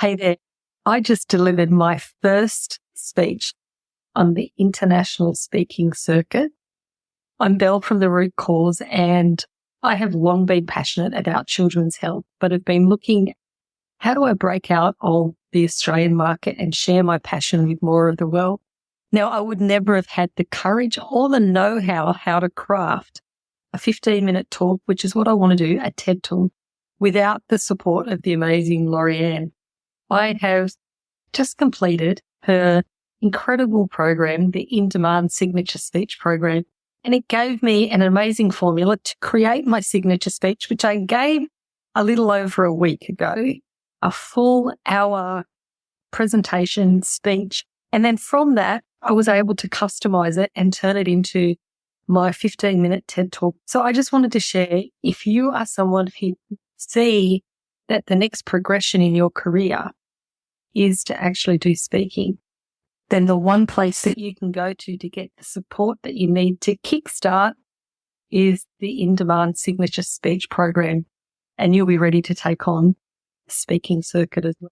Hey there. I just delivered my first speech on the international speaking circuit. I'm Belle from The Root Cause, and I have long been passionate about children's health, but have been looking, how do I break out of the Australian market and share my passion with more of the world? Now, I would never have had the courage or the know-how how to craft a 15-minute talk, which is what I want to do, a TED Talk, without the support of the amazing Laurie-Ann. I have just completed her incredible program, the In-Demand Signature Speech Program, and it gave me an amazing formula to create my signature speech, which I gave a little over a week ago, a full hour presentation speech. And then from that, I was able to customize it and turn it into my 15-minute TED Talk. So I just wanted to share, if you are someone who see that the next progression in your career is to actually do speaking, then the one place that you can go to get the support that you need to kickstart is the In-Demand Signature Speech Program, and you'll be ready to take on the speaking circuit as well.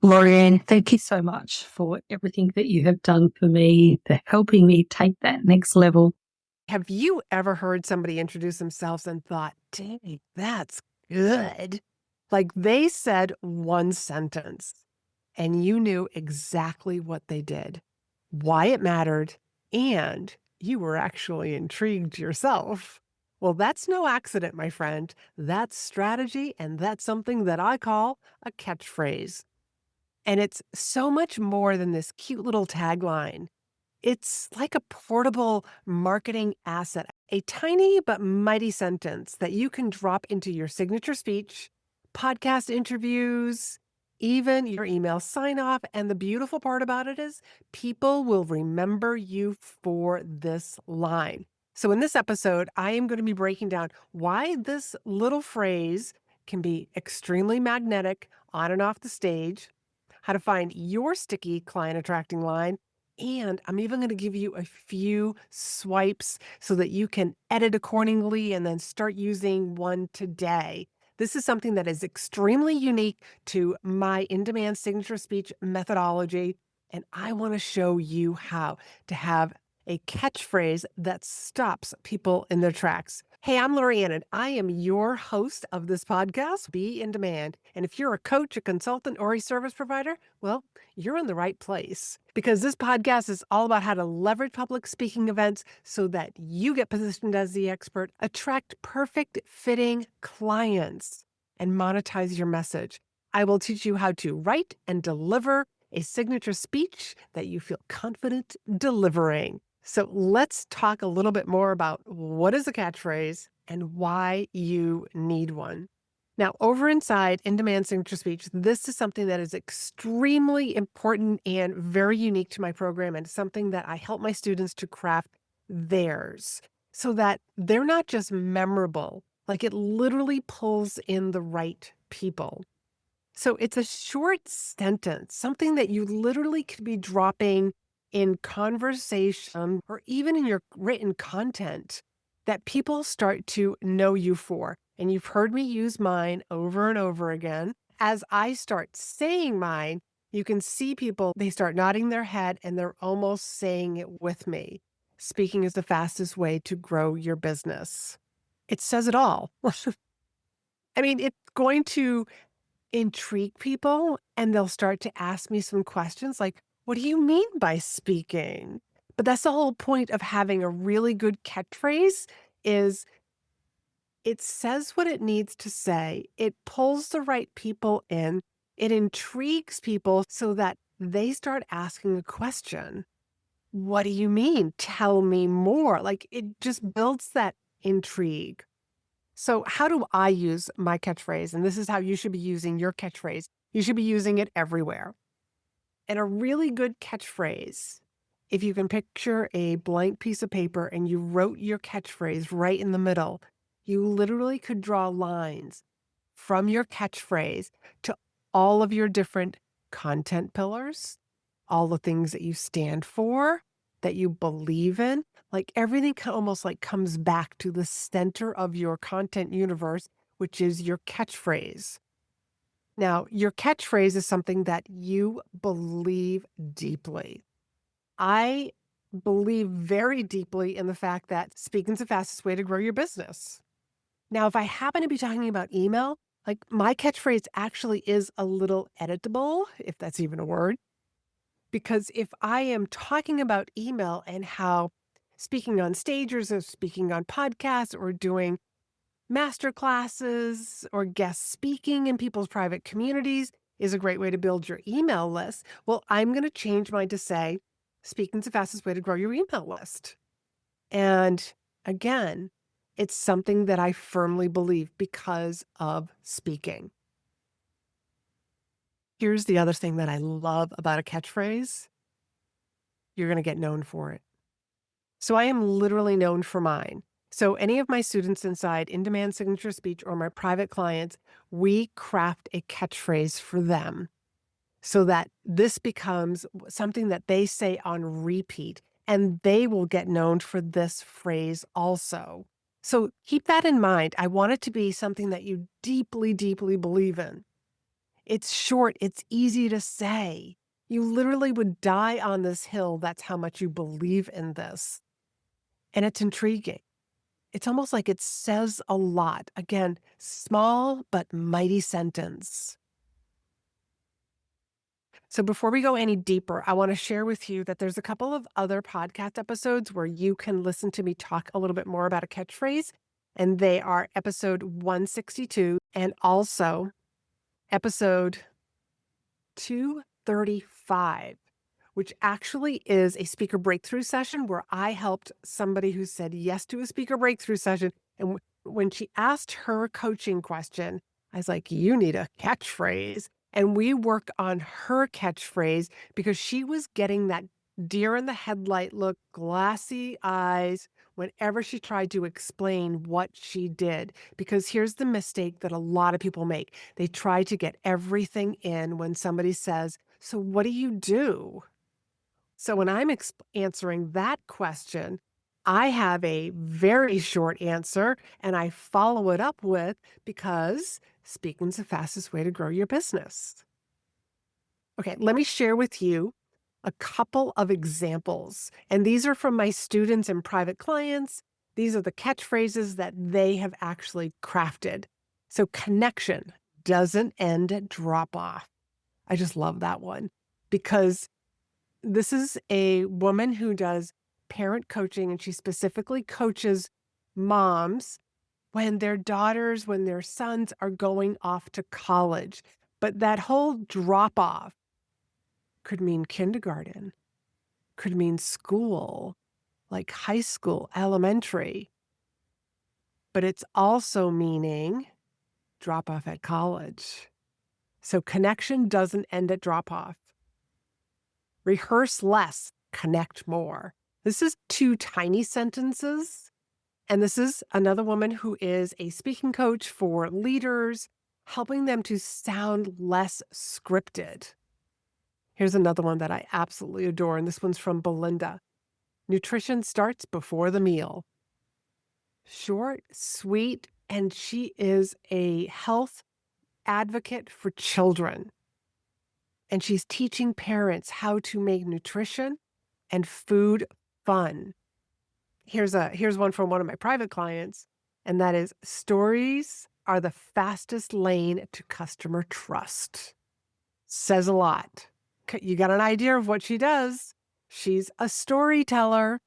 Laurie-Ann, thank you so much for everything that you have done for me, for helping me take that next level. Have you ever heard somebody introduce themselves and thought, dang, that's good? Like they said one sentence and you knew exactly what they did, why it mattered, and you were actually intrigued yourself. Well, that's no accident, my friend. That's strategy, and that's something that I call a catchphrase. And it's so much more than this cute little tagline. It's like a portable marketing asset, a tiny but mighty sentence that you can drop into your signature speech, podcast interviews, even your email sign off. And the beautiful part about it is people will remember you for this line. So in this episode, I am going to be breaking down why this little phrase can be extremely magnetic on and off the stage, how to find your sticky client attracting line, and I'm even going to give you a few swipes so that you can edit accordingly and then start using one today. This is something that is extremely unique to my in-demand signature speech methodology, and I want to show you how to have a catchphrase that stops people in their tracks. Hey, I'm Laurie-Ann, and I am your host of this podcast, Be in Demand. And if you're a coach, a consultant, or a service provider, well, you're in the right place, because this podcast is all about how to leverage public speaking events so that you get positioned as the expert, attract perfect fitting clients, and monetize your message. I will teach you how to write and deliver a signature speech that you feel confident delivering. So let's talk a little bit more about what is a catchphrase and why you need one. Now, over inside In-Demand Signature Speech, this is something that is extremely important and very unique to my program, and something that I help my students to craft theirs so that they're not just memorable, like it literally pulls in the right people. So it's a short sentence, something that you literally could be dropping in conversation or even in your written content that people start to know you for. And you've heard me use mine over and over again. As I start saying mine, you can see people, they start nodding their head and they're almost saying it with me. Speaking is the fastest way to grow your business. It says it all. I mean, it's going to intrigue people, and they'll start to ask me some questions like, what do you mean by speaking? But that's the whole point of having a really good catchphrase is it says what it needs to say. It pulls the right people in. It intrigues people so that they start asking a question. What do you mean? Tell me more. Like it just builds that intrigue. So how do I use my catchphrase? And this is how you should be using your catchphrase. You should be using it everywhere. And a really good catchphrase, if you can picture a blank piece of paper and you wrote your catchphrase right in the middle, you literally could draw lines from your catchphrase to all of your different content pillars, all the things that you stand for, that you believe in. Like everything almost like comes back to the center of your content universe, which is your catchphrase. Now, your catchphrase is something that you believe deeply. I believe very deeply in the fact that speaking's the fastest way to grow your business. Now, if I happen to be talking about email, like my catchphrase actually is a little editable, if that's even a word, because if I am talking about email and how speaking on stages or speaking on podcasts or doing master classes or guest speaking in people's private communities is a great way to build your email list. Well, I'm going to change mine to say, speaking's the fastest way to grow your email list. And again, it's something that I firmly believe because of speaking. Here's the other thing that I love about a catchphrase. You're going to get known for it. So I am literally known for mine. So any of my students inside In Demand Signature Speech or my private clients, we craft a catchphrase for them so that this becomes something that they say on repeat, and they will get known for this phrase also. So keep that in mind. I want it to be something that you deeply, deeply believe in. It's short. It's easy to say. You literally would die on this hill. That's how much you believe in this. And it's intriguing. It's almost like it says a lot. Again, small but mighty sentence. So before we go any deeper, I want to share with you that there's a couple of other podcast episodes where you can listen to me talk a little bit more about a catchphrase. And they are episode 162 and also episode 235, which actually is a speaker breakthrough session where I helped somebody who said yes to a speaker breakthrough session. And when she asked her coaching question, I was like, you need a catchphrase. And we worked on her catchphrase because she was getting that deer in the headlight look, glassy eyes, whenever she tried to explain what she did. Because here's the mistake that a lot of people make. They try to get everything in when somebody says, so what do you do? So when I'm answering that question, I have a very short answer and I follow it up with, because speaking's the fastest way to grow your business. Okay, let me share with you a couple of examples. And these are from my students and private clients. These are the catchphrases that they have actually crafted. So connection doesn't end at drop off. I just love that one because this is a woman who does parent coaching, and she specifically coaches moms when their daughters, when their sons are going off to college. But that whole drop off could mean kindergarten, could mean school, like high school, elementary. But it's also meaning drop off at college. So connection doesn't end at drop off. Rehearse less, connect more. This is two tiny sentences. And this is another woman who is a speaking coach for leaders, helping them to sound less scripted. Here's another one that I absolutely adore, and this one's from Belinda. Nutrition starts before the meal. Short, sweet, and she is a health advocate for children. And she's teaching parents how to make nutrition and food fun. Here's one from one of my private clients, and that is, stories are the fastest lane to customer trust. Says a lot. You got an idea of what she does. She's a storyteller,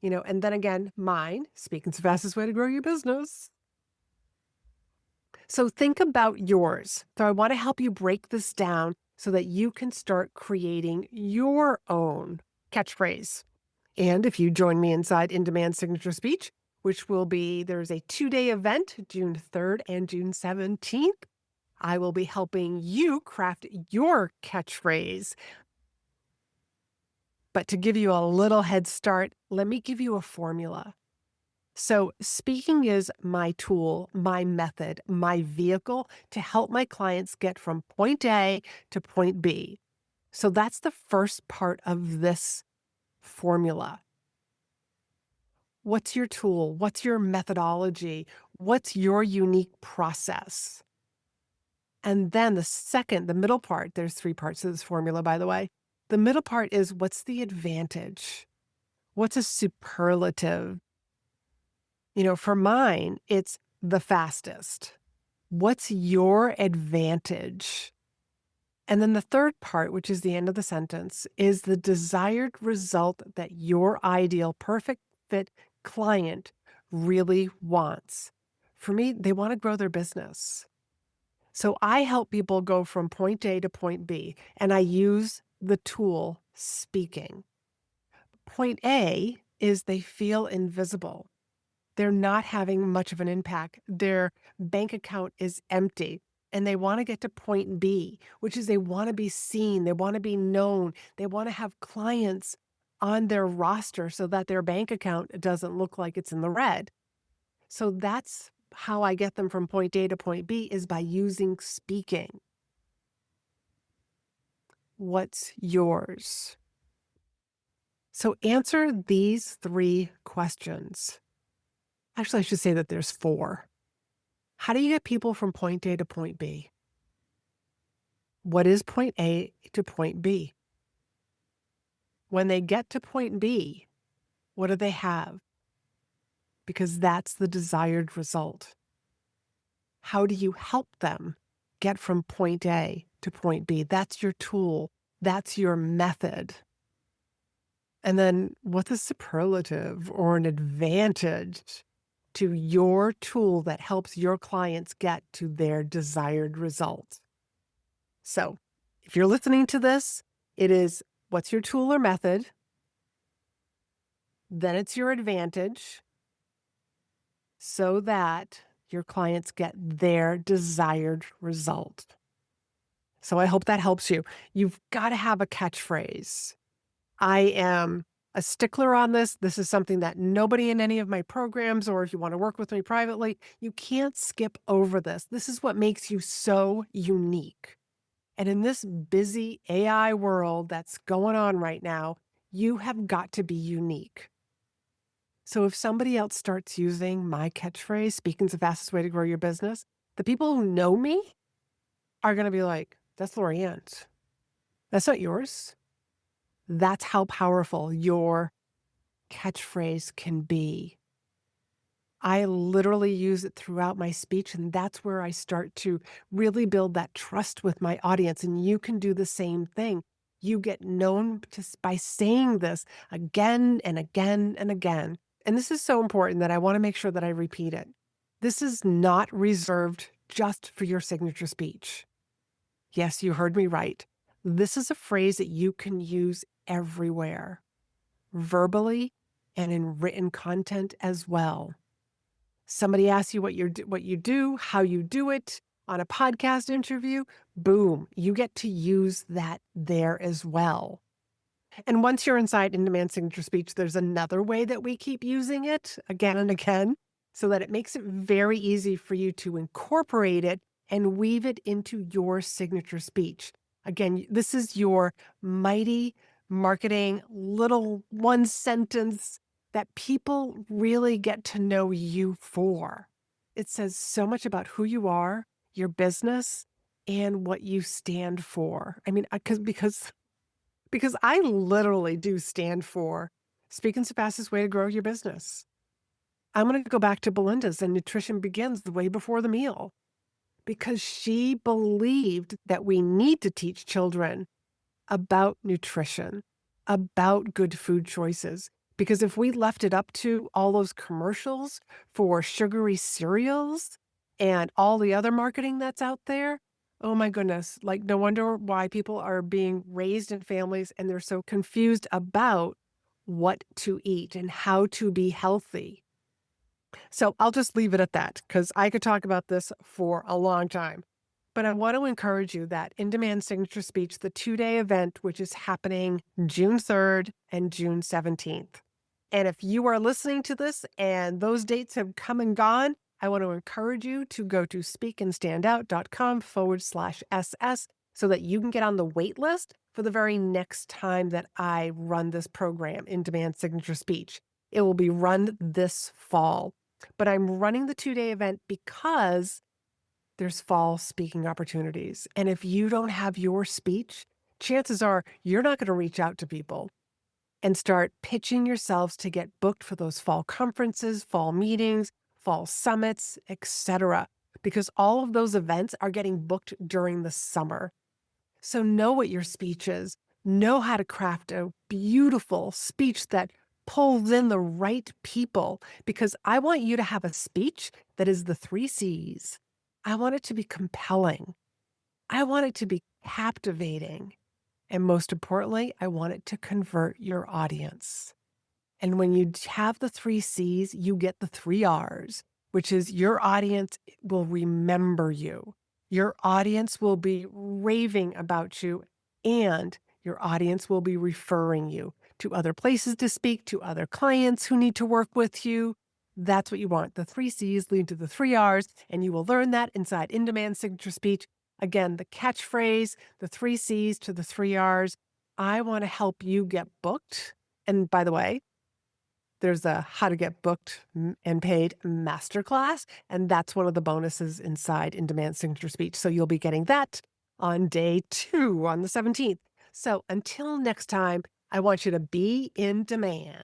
and then again, mine, speaking's the fastest way to grow your business. So think about yours. So I want to help you break this down so that you can start creating your own catchphrase. And if you join me inside In Demand Signature Speech, which will be, there's a 2-day event, June 3rd and June 17th, I will be helping you craft your catchphrase. But to give you a little head start, let me give you a formula. So speaking is my tool, my method, my vehicle to help my clients get from point A to point B. So that's the first part of this formula. What's your tool? What's your methodology? What's your unique process? And then the middle part, there's 3 parts to this formula, by the way. The middle part is, what's the advantage? What's a superlative? For mine, it's the fastest. What's your advantage? And then the third part, which is the end of the sentence, is the desired result that your ideal perfect fit client really wants. For me, they want to grow their business. So I help people go from point A to point B, and I use the tool speaking. Point A is they feel invisible. They're not having much of an impact. Their bank account is empty, and they want to get to point B, which is they want to be seen. They want to be known. They want to have clients on their roster so that their bank account doesn't look like it's in the red. So that's how I get them from point A to point B, is by using speaking. What's yours? So answer these 3 questions. Actually, I should say that there's 4. How do you get people from point A to point B? What is point A to point B? When they get to point B, what do they have? Because that's the desired result. How do you help them get from point A to point B? That's your tool. That's your method. And then what's a superlative or an advantage to your tool that helps your clients get to their desired result? So if you're listening to this, it is, what's your tool or method? Then it's your advantage so that your clients get their desired result. So I hope that helps you. You've got to have a catchphrase. I am a stickler on this. This is something that nobody in any of my programs, or if you want to work with me privately, you can't skip over this. This is what makes you so unique. And in this busy AI world that's going on right now, you have got to be unique. So if somebody else starts using my catchphrase, speaking's the fastest way to grow your business, the people who know me are going to be like, that's Laurie-Ann's. That's not yours. That's how powerful your catchphrase can be. I literally use it throughout my speech, and that's where I start to really build that trust with my audience. And you can do the same thing. You get known just by saying this again and again and again. And this is so important that I want to make sure that I repeat it. This is not reserved just for your signature speech. Yes, you heard me right. This is a phrase that you can use everywhere, verbally and in written content as well. Somebody asks you what you do, how you do it on a podcast interview, boom, you get to use that there as well. And once you're inside In-Demand Signature Speech, there's another way that we keep using it again and again, so that it makes it very easy for you to incorporate it and weave it into your signature speech. Again, this is your mighty marketing little one sentence that people really get to know you for. It says so much about who you are, your business, and what you stand for. I mean, because I literally do stand for speaking's the fastest way to grow your business. I'm going to go back to Belinda's, and nutrition begins the way before the meal, because she believed that we need to teach children about nutrition, about good food choices. Because if we left it up to all those commercials for sugary cereals and all the other marketing that's out there, oh my goodness, like no wonder why people are being raised in families and they're so confused about what to eat and how to be healthy. So I'll just leave it at that, because I could talk about this for a long time. But I want to encourage you that In-Demand Signature Speech, the 2-day event, which is happening June 3rd and June 17th. And if you are listening to this and those dates have come and gone, I want to encourage you to go to speakandstandout.com/SS so that you can get on the wait list for the very next time that I run this program, In-Demand Signature Speech. It will be run this fall. But I'm running the 2-day event because there's fall speaking opportunities. And if you don't have your speech, chances are you're not going to reach out to people and start pitching yourselves to get booked for those fall conferences, fall meetings, fall summits, etc. Because all of those events are getting booked during the summer. So know what your speech is. Know how to craft a beautiful speech that pulls in the right people, because I want you to have a speech that is the 3 C's. I want it to be compelling. I want it to be captivating. And most importantly, I want it to convert your audience. And when you have the 3 C's, you get the 3 R's, which is your audience will remember you. Your audience will be raving about you, and your audience will be referring you to other places to speak, to other clients who need to work with you. That's what you want. The 3 C's lead to the 3 R's, and you will learn that inside In-Demand Signature Speech. Again, the catchphrase, the 3 C's to the 3 R's. I want to help you get booked. And by the way, there's a how to get booked and paid masterclass, and that's one of the bonuses inside In-Demand Signature Speech. So you'll be getting that on day 2 on the 17th. So until next time, I want you to be in demand.